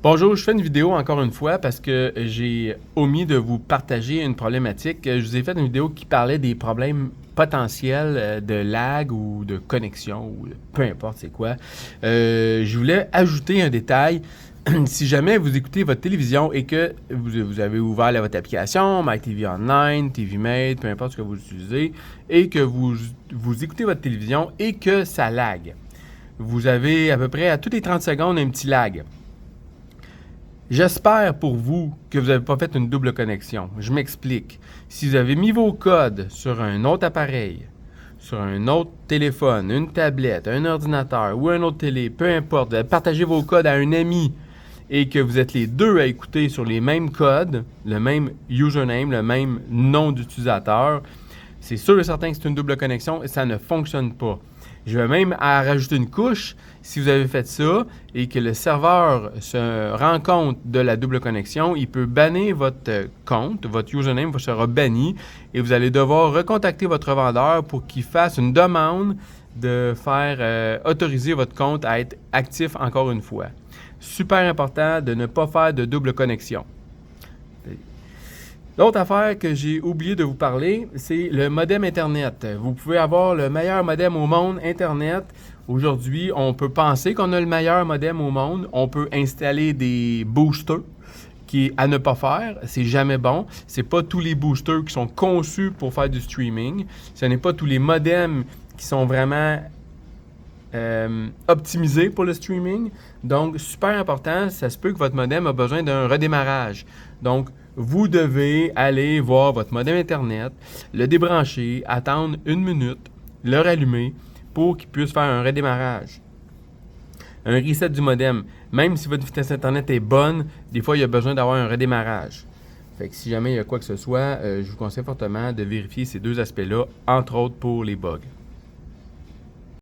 Bonjour, je fais une vidéo encore une fois parce que j'ai omis de vous partager une problématique. Je vous ai fait une vidéo qui parlait des problèmes potentiels de lag ou de connexion ou peu importe c'est quoi. Je voulais ajouter un détail. Si jamais vous écoutez votre télévision et que vous avez ouvert votre application, MyTV Online, TV Mate, peu importe ce que vous utilisez, et que vous écoutez votre télévision et que ça lag. Vous avez à peu près à toutes les 30 secondes un petit lag. J'espère pour vous que vous n'avez pas fait une double connexion. Je m'explique. Si vous avez mis vos codes sur un autre appareil, sur un autre téléphone, une tablette, un ordinateur ou un autre télé, peu importe, vous avez partagé vos codes à un ami et que vous êtes les deux à écouter sur les mêmes codes, le même username, le même nom d'utilisateur, c'est sûr et certain que c'est une double connexion et ça ne fonctionne pas. Je vais même rajouter une couche. Si vous avez fait ça et que le serveur se rend compte de la double connexion, il peut bannir votre compte, votre username sera banni et vous allez devoir recontacter votre vendeur pour qu'il fasse une demande de faire autoriser votre compte à être actif encore une fois. Super important de ne pas faire de double connexion. L'autre affaire que j'ai oublié de vous parler, c'est le modem Internet. Vous pouvez avoir le meilleur modem au monde, Internet. Aujourd'hui, on peut penser qu'on a le meilleur modem au monde. On peut installer des boosters qui est à ne pas faire. C'est jamais bon. C'est pas tous les boosters qui sont conçus pour faire du streaming. Ce n'est pas tous les modems qui sont vraiment optimisé pour le streaming. Donc, super important, ça se peut que votre modem a besoin d'un redémarrage. Donc, vous devez aller voir votre modem Internet, le débrancher, attendre 1 minute, le rallumer pour qu'il puisse faire un redémarrage. Un reset du modem. Même si votre vitesse Internet est bonne, des fois, il y a besoin d'avoir un redémarrage. Fait que si jamais il y a quoi que ce soit, je vous conseille fortement de vérifier ces deux aspects-là, entre autres pour les bugs.